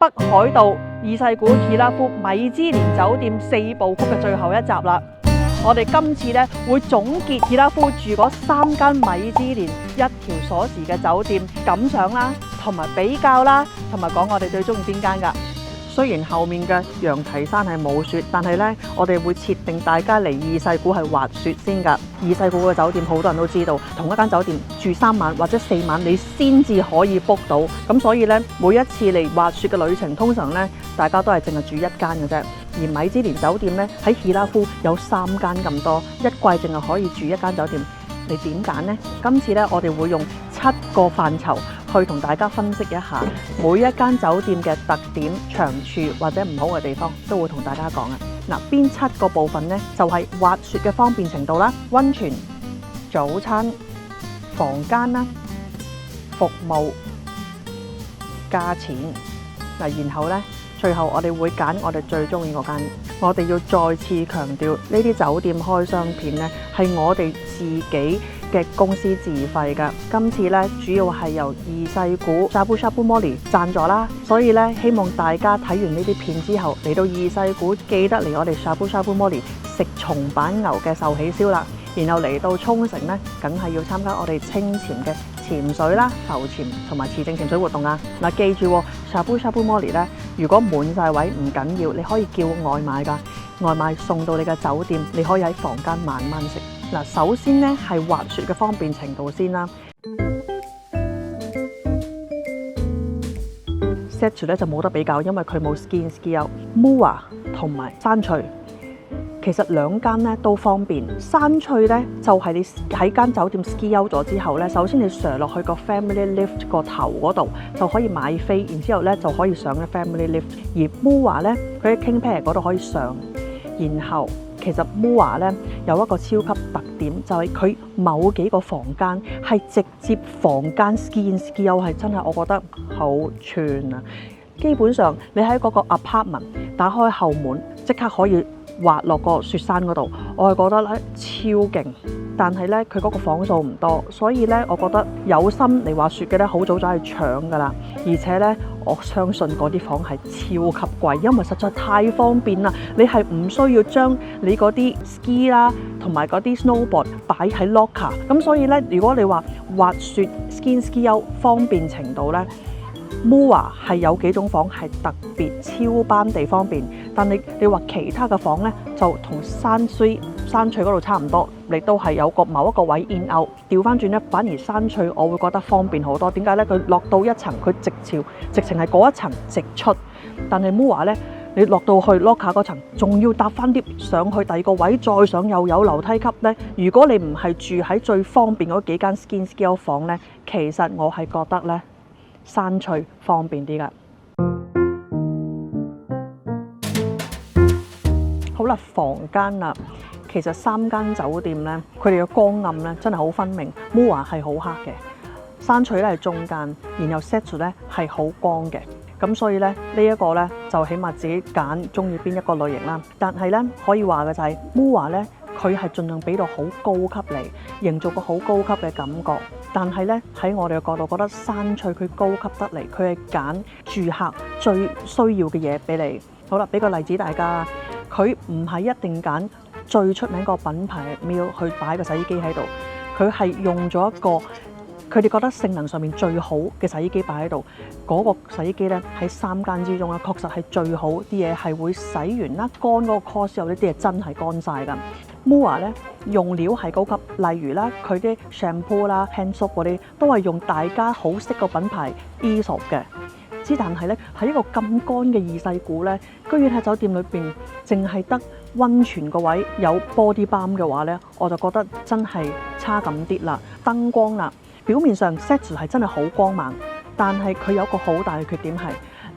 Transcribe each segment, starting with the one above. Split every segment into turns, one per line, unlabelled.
北海道二世古爾拉夫米芝蓮酒店4部曲嘅最後一集啦。我哋今次咧會總結爾拉夫住嗰3間米芝蓮一條鎖匙嘅酒店感想啦，同埋比較啦，同埋講我哋最中意邊間㗎。雖然後面嘅羊蹄山係冇雪，但係呢，我哋會設定大家嚟二世古係滑雪先㗎。二世古嘅酒店好多人都知道，同一間酒店住3晚或者4晚你先至可以 book 到。咁所以呢，每一次嚟滑雪嘅旅程，通常呢，大家都係淨係住一間嘅啫。而米芝蓮酒店呢，喺爾拉夫有3間咁多，一季淨係可以住一間酒店。你點揀呢？今次呢，我哋會用7個範疇去同大家分析一下每一間酒店嘅特點、長處或者唔好嘅地方，都會同大家講啊。嗱，邊7個部分呢？就係滑雪嘅方便程度啦、溫泉、早餐、房間啦、服務、價錢。嗱，然後呢，最後我哋會揀我哋最中意嗰間。我哋要再次強調，呢啲酒店開箱片呢，係我哋自己嘅公司自費㗎。今次呢，主要係由二世古 Shabu Shabu Mori 贊助啦，所以呢，希望大家睇完呢啲片之後，嚟到二世古記得嚟我哋 Shabu Shabu Mori 食松板牛嘅壽喜燒啦。然後嚟到沖繩呢，梗係要參加我哋清潛嘅潛水啦、浮潛同埋持證潛水活動啊！嗱，記住Shabu Shabu Mori 咧，如果滿晒位唔緊要，你可以叫外賣㗎，外賣送到你嘅酒店，你可以喺房間慢慢食。嗱，首先呢係滑雪嘅方便程度先啦。Setsu 咧就冇得比較，因為佢冇 ski in ski out。Mua 同埋山翠。其實2間咧都方便。山翠咧就係你喺間酒店 ski out 咗之後咧，首先你上落去個 family lift 個頭嗰度就可以買飛，然之後咧就可以上嘅 family lift。而 Mua 咧佢喺 King Pair 嗰度可以上，然後其實 Mua 咧有一個超級特點，就係佢某幾個房間係直接房間 ski in ski out，係真係我覺得好串啊！基本上你喺嗰個 apartment 打開後門，即刻可以滑落個雪山嗰度，我係覺得咧超勁。但係咧佢嗰個房數唔多，所以咧我覺得有心嚟滑雪嘅咧，好早就係搶㗎啦。而且咧我相信嗰啲房係超級貴，因為實在太方便啦。你係唔需要將你嗰啲 ski 啦同埋嗰啲 snowboard 擺喺 locker。咁所以咧，如果你話滑雪 ski in ski out 方便程度咧，Mua 係有幾種房係特別超班地方便，但你話其他嘅房呢，就同山翠嗰度差唔多，你都係有個某一個位 in out。調翻轉呢，反而山翠我會覺得方便好多。點解呢？佢落到一層，佢直情係嗰一層直出。但係 Mua 呢，你落到去 locker 嗰層，仲要搭翻 lift 上去第二個位，再上又有樓梯級呢。如果你唔係住喺最方便嗰幾間 ski in ski out 房呢，其實我係覺得呢，山翠方便啲㗎。好啦，房間啦，其實3間酒店呢，佢哋嘅光暗呢真係好分明。Mua 係好黑嘅，山翠咧係中間，然後 Setsu 咧係好光嘅。咁所以咧呢一個咧就起碼自己揀中意邊一個類型啦。但係咧可以話嘅就係 Mua 咧，佢係盡量俾到好高級嚟，營造個好高級嘅感覺。但係咧喺我哋嘅角度覺得山翠佢高級得嚟，佢係揀住客最需要嘅嘢俾你。好啦，俾個例子大家，佢唔係一定揀最出名個品牌 Miele 去擺個洗衣機喺度，佢係用咗一個佢哋覺得性能上面最好嘅洗衣機擺喺度。嗰個洗衣機咧喺3間之中咧，確實係最好，啲嘢係會洗完啦乾嗰個 course 之後呢啲嘢真係乾晒㗎。Mua 咧用料係高級，例如啦佢啲 shampoo 啦 hand soap 嗰啲都係用大家好識個品牌 Aesop 嘅。之但係咧喺一個咁乾嘅二世古咧，居然喺酒店裏邊淨係得溫泉個位有 body balm 嘅話咧，我就覺得真係差咁啲啦。燈光啦，表面上 Setsu 係真係好光猛，但係佢有個好大嘅缺點係，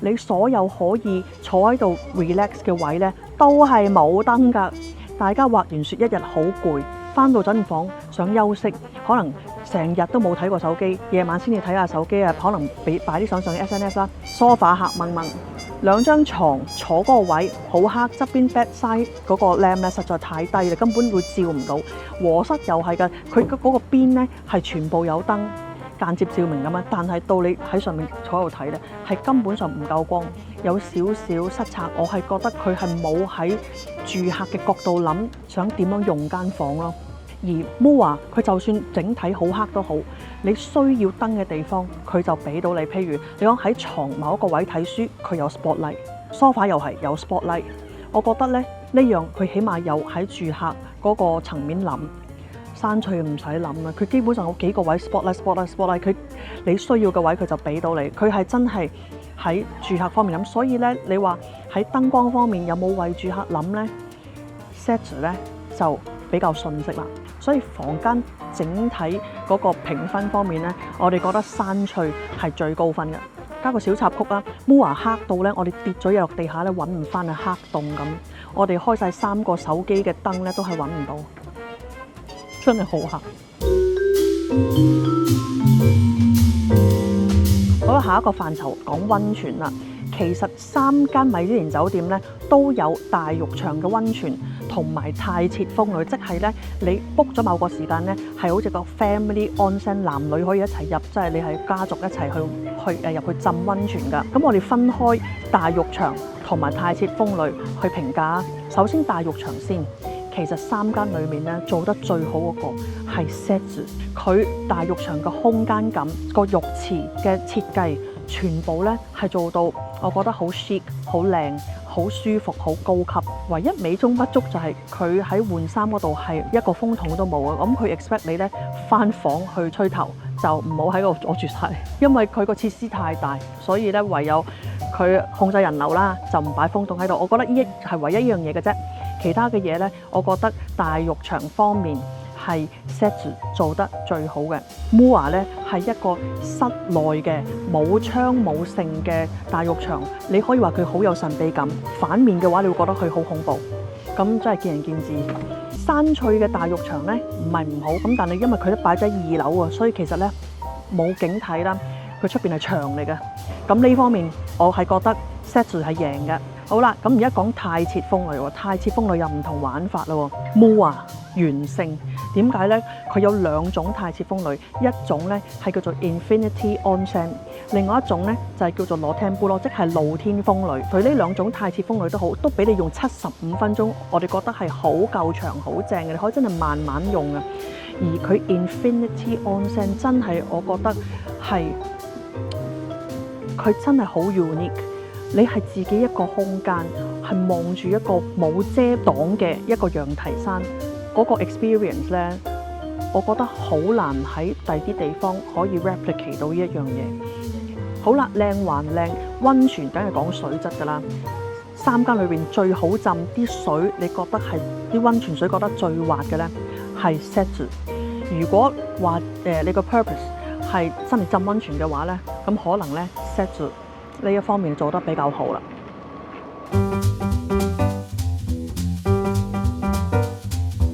你所有可以坐喺度 relax 嘅位咧，都係冇燈㗎。大家滑完雪一日好攰，返到酒店房想休息，可能成日都冇睇過手機，夜晚先至睇下手機啊，可能擺啲相上 SNS 啦。sofa 黑掹掹，2張床坐嗰個位好黑，側邊 bedside 嗰個 lamp 咧實在太低啦，根本會照唔到。和室又係㗎，佢嗰個邊咧係全部有燈。間接照明咁樣，但係到你喺上面坐喺度睇咧，係根本上唔夠光，有少少失策。我係覺得佢係冇喺住客嘅角度諗，想點樣用間房咯。而 MUA 佢就算整體好黑都好，你需要燈嘅地方佢就俾到你。譬如你講喺床某一個位睇書，佢有 spotlight， 梳化又係有 spotlight。我覺得咧呢樣佢起碼有喺住客嗰個層面諗。山翠唔使諗啦，佢基本上有幾個位 spotlight， 佢你需要嘅位佢就俾到你。佢係真係喺住客方面諗，所以咧你話喺燈光方面有冇為住客諗咧 ？Setzer 咧就比較遜色啦。所以房間整體嗰個評分方面咧，我哋覺得山翠係最高分嘅。加個小插曲啦，MUA黑到咧，我哋跌咗嘢落地下咧，揾唔翻啊，黑洞咁。我哋開晒3個手機嘅燈咧，都係揾唔到，真係好黑。好啦，下一個範疇講溫泉啦。其實3間米芝蓮酒店咧都有大浴場嘅溫泉，同埋太設風呂，即係咧你 book 咗某個時間咧，係好似個 family onsen， 男女可以一齊入，即係你係家族一齊去入去浸溫泉㗎。咁我哋分開大浴場同埋太設風呂去評價。首先大浴場先，其實3間裏面咧做得最好嗰個係 Setzer， 佢大浴場嘅空間感、個浴池嘅設計，全部咧係做到，我覺得好 chic、好靚、好舒服、好高級。唯一美中不足就係佢喺換衫嗰度係一個風筒都冇啊！咁佢 expect 你咧返房去吹頭，就唔好喺度阻住晒，因為佢個設施太大，所以咧唯有佢控制人流啦，就唔擺風筒喺度。我覺得呢係唯一一樣嘢嘅啫，其他嘅嘢咧，我覺得大浴場方面係 Setzer 做得最好嘅。MUA 咧係一個室內嘅冇窗冇剩嘅大浴場，你可以話佢好有神秘感。反面嘅話，你會覺得佢好恐怖。咁真係見仁見智。山翠嘅大浴場咧唔係唔好，咁但係因為佢都擺喺2樓啊，所以其實咧冇景睇啦。佢出邊係牆嚟嘅，咁呢方面我係覺得 Setzer 係贏嘅。好啦，咁而家講太設風呂喎，太設風呂又唔同玩法啦喎。MUA 完勝點解咧？佢有2種太設風呂，一種咧係叫做 Infinity Onsen， 另外一種咧就係叫做 Notambula， 即係露天風呂。佢呢2種太設風呂都好，都俾你用75分鐘，我哋覺得係好夠長、好正嘅，你可以真係慢慢用啊。而佢 Infinity Onsen 真係我覺得係佢真係好 unique。你係自己一個空間，係望住一個冇遮擋嘅一個羊蹄山，嗰個 experience 咧，我覺得好難喺第啲地方可以 replicate 到呢一樣嘢。好啦，靚還靚，溫泉梗係講水質㗎啦。3間裏邊最好浸啲水，你覺得係啲溫泉水覺得最滑嘅咧，係 Setzer。如果話你個 purpose 係真係浸溫泉嘅話咧，咁可能咧 Setzer呢一方面做得比較好啦。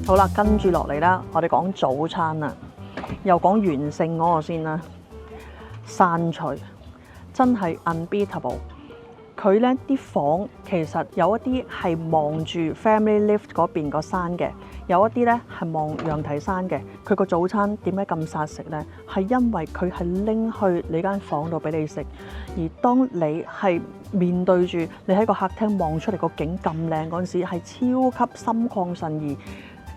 好啦，跟住落嚟啦，我哋講早餐啦，又講完勝嗰個先啦。山翠真係 unbeatable。佢呢啲房其實有一啲係望住 family lift 嗰邊個山嘅，有一啲呢係望羊蹄山嘅。佢個早餐點解咁殺食呢？係因為佢係拎去你間房度俾你食，而當你係面對住你喺個客廳望出嚟個景咁靚嗰陣時，係超級心曠神怡。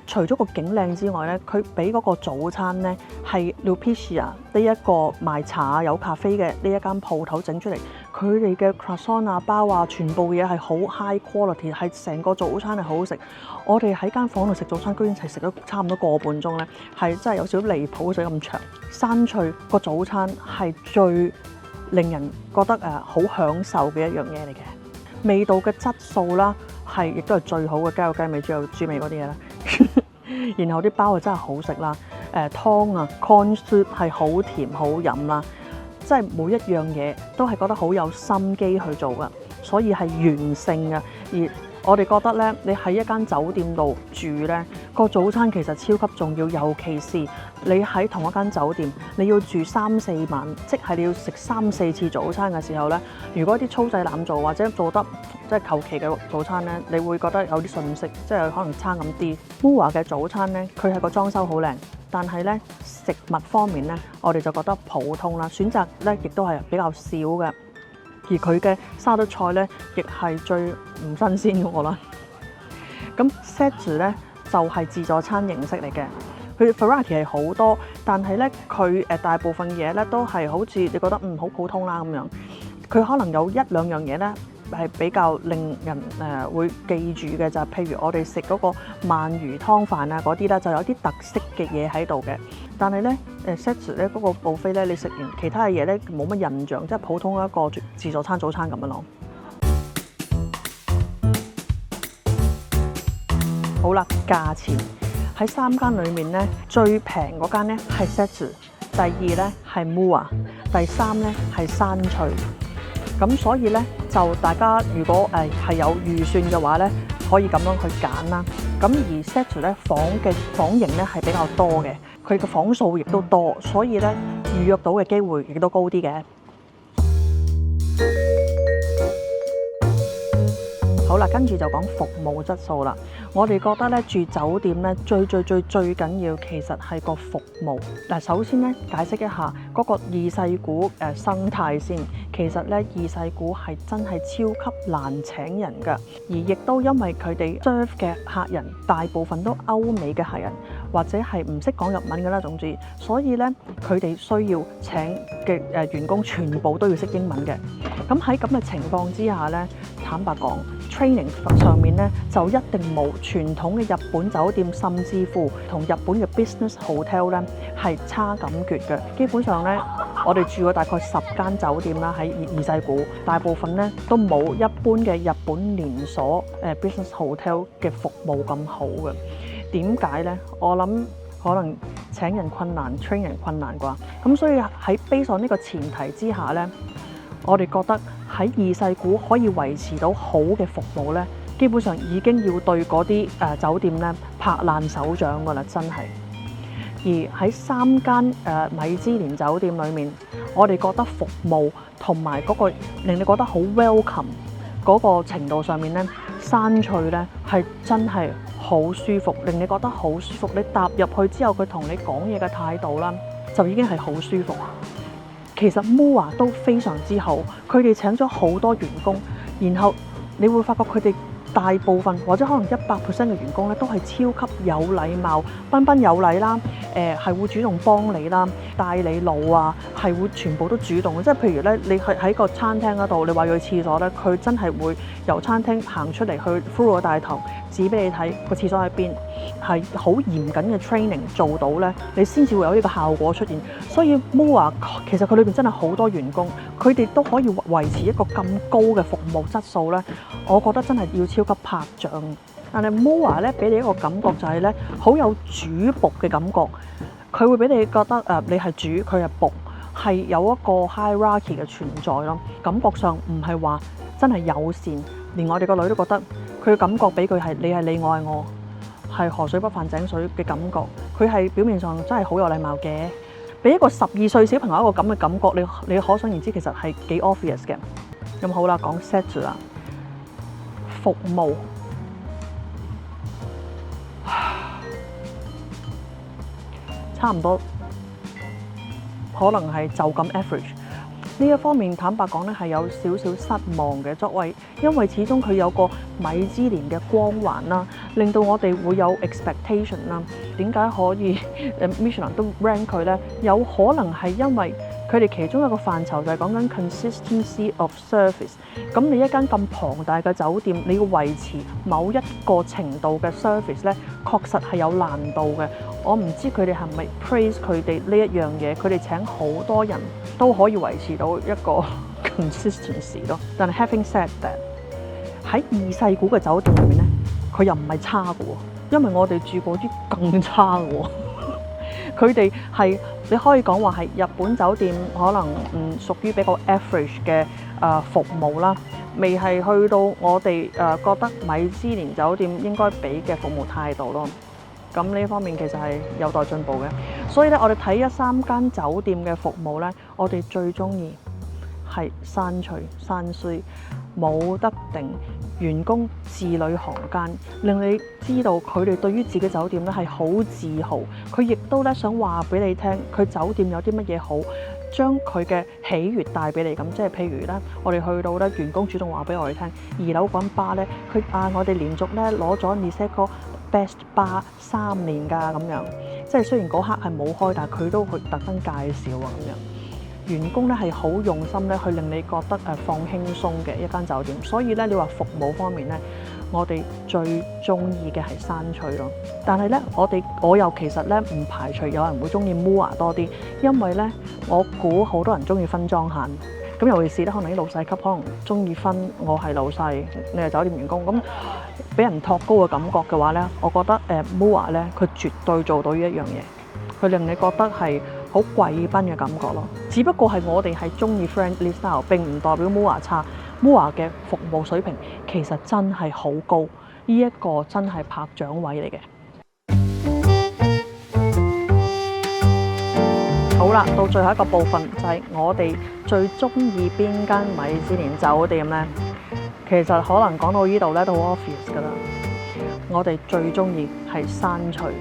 除咗個景靚之外咧，佢俾嗰個早餐咧係 Lupicia 呢一個賣茶有咖啡嘅呢一間鋪頭整出嚟，佢哋嘅 croissant 啊包啊，全部嘢係好 high quality， 係成個早餐係好好食。我哋喺間房度食早餐，居然係食咗差唔多個半鐘咧，係真係有少少離譜，食咁長。山翠個早餐係最令人覺得好享受嘅一樣嘢嚟嘅，味道嘅質素啦，係亦都係最好嘅，雞有雞味，豬有豬味嗰啲嘢啦。然後啲包啊真係好食啦，湯啊 corn soup 係好甜好飲啦，即係每一樣嘢都係覺得好有心機去做噶，所以係完勝嘅。而我哋覺得咧，你喺一間酒店度住咧，個早餐其實超級重要，尤其是你喺同一間酒店，你要住3-4晚，即係你要食3-4次早餐嘅時候咧，如果啲粗製濫造或者做得即係求其嘅早餐咧，你會覺得有啲遜色，即係可能差咁啲。MUA 嘅早餐咧，佢係個裝修好靚，但係咧食物方面咧，我哋就覺得普通啦，選擇咧亦都係比較少嘅。而佢嘅沙律菜咧，亦係最唔新鮮嗰個啦。咁 Setsu 咧就係自助餐形式嚟嘅，佢 variety 係好多，但係咧佢大部分嘢咧都係好似你覺得好普通啦咁樣。佢可能有一兩樣嘢咧係比較令人會記住嘅，就係譬如我哋食嗰個鰻魚湯飯啊嗰啲咧，就有啲特色嘅嘢喺度嘅。但係咧Setsu 咧嗰個 buffet咧，你食完其他嘅嘢咧冇乜印象，即係普通一個自助餐早餐咁樣咯。好啦，價錢喺3間裏面咧，最平嗰間咧係 Setsu， 第二咧係 Mua， 第3咧係山翠。咁所以咧就大家如果係有預算嘅話咧，可以咁樣去揀啦。咁而 Setsu 咧房型咧係比較多嘅，佢嘅房數亦都多，所以咧預約到嘅機會亦都高啲嘅。好啦，跟住就講服務質素啦。我哋覺得咧住酒店咧最緊要其實係個服務。嗱，首先咧解釋一下嗰個二世古生態先。其實咧二世古係真係超級難請人㗎，而亦都因為佢哋 serve 嘅客人大部分都歐美嘅客人，或者係唔識講日文㗎啦，總之，所以咧佢哋需要請嘅員工全部都要識英文嘅。咁喺咁嘅情況之下咧，坦白講 training 上面咧就一定冇傳統嘅日本酒店，甚至乎同日本嘅 business hotel 咧係差咁絕嘅。基本上咧，我哋住過大概10間酒店啦，喺二世古，大部分咧都冇一般嘅日本連鎖business hotel 嘅服務咁好嘅。點解咧？我諗可能請人困難，train 人困難啩。咁所以喺 base on呢個前提之下咧，我哋覺得喺二世古可以維持到好嘅服務咧，基本上已經要對嗰啲酒店咧拍爛手掌㗎啦，真係。而喺3間米芝蓮酒店裏面，我哋覺得服務同埋嗰個令你覺得好 welcome 嗰個程度上面咧，山翠咧係真係好舒服，令你覺得好舒服。你踏入去之後，佢同你講嘢嘅態度啦，就已經係好舒服。其實 Mua 都非常之好，佢哋請咗好多員工，然後你會發覺佢哋大部分或者可能100% 嘅員工咧，都係超級有禮貌、彬彬有禮啦。係會主動幫你啦，帶你路啊，係會全部都主動嘅。即係譬如咧，你喺個餐廳嗰度，你話要去廁所咧，佢真係會由餐廳行出嚟去 through 個大堂指俾你睇個廁所喺邊，係好嚴謹嘅 training 做到咧，你先至會有呢個效果出現。所以 Mua 其實佢裏邊真係好多員工，佢哋都可以維持一個咁高嘅服務質素咧，我覺得真係要超級拍掌。但係 Mua 咧俾你一個感覺就係咧，好有主僕嘅感覺，佢會俾你覺得你係主，佢係僕，係有一個 hierarchy 嘅存在咯。感覺上唔係話真係友善，連我哋個女都覺得佢嘅感覺俾佢係你係你，我係我，係河水不犯井水嘅感覺。佢係表面上真係好有禮貌嘅，俾一個12歲小朋友一個咁嘅感覺，你可想而知其實係幾 obvious 嘅。咁好啦，講 Setsu 啦，服務。差唔多，可能係就咁 average 呢一方面，坦白講咧係有少少失望嘅。因為始終佢有個米芝蓮嘅光環啦，令到我哋會有 expectation 啦。點解可以Michelin 都 rank 佢咧？有可能係因為佢哋其中一個範疇就係講緊 consistency of service。咁你一間咁龐大嘅酒店，你要維持某一個程度嘅 service 咧，確實係有難度嘅。我唔知佢哋係咪 praise 佢哋呢一樣嘢，佢哋請好多人都可以維持到一個 consistency 咯。但係 having said that， 喺二世古嘅酒店裏面咧，佢又唔係差嘅喎，因為我哋住過啲更差嘅喎。佢哋係你可以講話係日本酒店可能屬於比較 average 嘅服務啦，未係去到我哋覺得米芝蓮酒店應該俾嘅服務態度咯。咁呢方面其實係有待進步嘅。所以咧，我哋睇3間酒店嘅服務咧，我哋最中意係山翠、山水，冇得定。員工字裏行間，令你知道佢哋對於自己酒店咧係好自豪，佢亦都咧想話俾你聽，佢酒店有啲乜嘢好，將佢嘅喜悅帶俾你咁。即係譬如咧，我哋去到咧，員工主動話俾我哋聽，2樓嗰間吧咧，我哋連續咧攞咗 Niseko Best Bar 3年㗎咁樣。即係雖然嗰刻係冇開，但係佢都去特登介紹啊咁樣。員工咧係好用心咧，去令你覺得放輕鬆嘅一間酒店。所以咧，你話服務方面咧，我哋最中意嘅係山翠咯。但係咧，我又其實咧唔排除有人會中意 Mua 多啲，因為咧我估好多人中意分裝限。咁尤其是咧，可能啲老細級可能中意分，我係老細，你係酒店員工，咁俾人托高嘅感覺嘅話咧，我覺得Mua 咧，佢絕對做到呢一樣嘢，佢令你覺得係好貴賓嘅感覺咯。只不過係我哋係中意 friendly style， 並唔代表 Mua 差。Mua 嘅服務水平其實真係好高，呢一個真係拍掌位嚟嘅。好啦，到最後一個部分就係我哋最中意邊間米芝蓮酒店呢？其實可能講到呢度咧都好 obvious 噶啦。我哋最中意係山翠，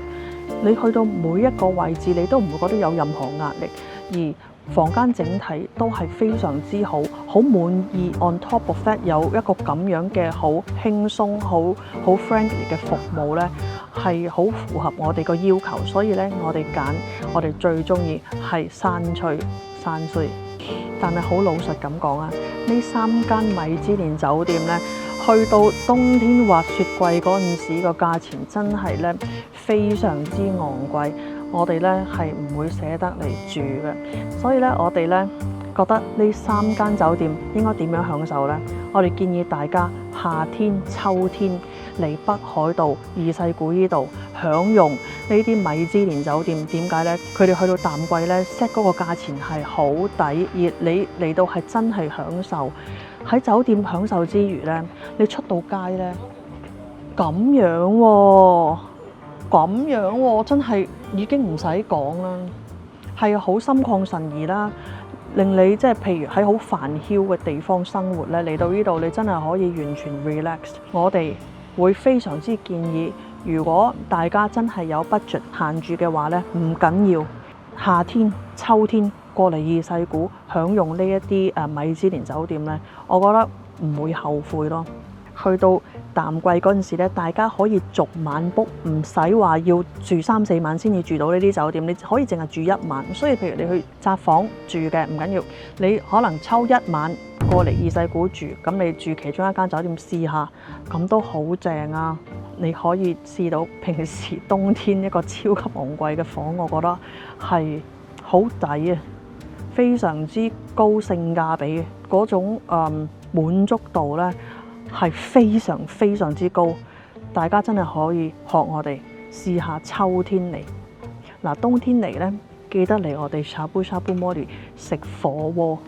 你去到每一個位置，你都唔會覺得有任何壓力，而房間整體都係非常之好，好滿意。On top of that， 有一個咁樣嘅好輕鬆、好 friendly 嘅服務咧，係好符合我哋個要求，所以咧我哋揀我哋最中意係山翠。但係好老實咁講啊，呢3間米芝蓮酒店咧，去到冬天滑雪季嗰陣時，個價錢真係咧非常之昂貴，我哋咧係唔會捨得嚟住嘅。所以咧，我哋咧覺得呢3間酒店應該點樣享受呢？我哋建議大家夏天、秋天嚟北海道二世古呢度享用呢啲米芝蓮酒店。點解呢？佢哋去到淡季呢 set 嗰個價錢係好抵，而你嚟到係真係享受喺酒店享受之餘呢，你出到街呢，咁樣喎，真係已經唔使講啦，係好心曠神怡啦。令你即係譬如喺好煩囂嘅地方生活咧，嚟到呢度你真係可以完全 relax。我哋會非常之建議，如果大家真係有 budget 限住嘅話咧，唔緊要，夏天、秋天過嚟二世古享用呢一啲米芝蓮酒店咧，我覺得唔會後悔咯。去到淡季嗰陣時咧，大家可以逐晚 book， 唔使話要住3、4晚先至住到呢啲酒店，你可以淨係住1晚。所以譬如你去札幌住嘅唔緊要，你可能抽1晚過嚟二世古住，咁你住其中一間酒店試下，咁都好正啊！你可以試到平時冬天一個超級昂貴嘅房，我覺得係好抵啊，非常之高性價比嘅嗰種滿足度咧。係非常之高，大家真係可以學我哋試下秋天嚟。冬天嚟呢，記得嚟我哋Shabu Shabu Mori食火鍋。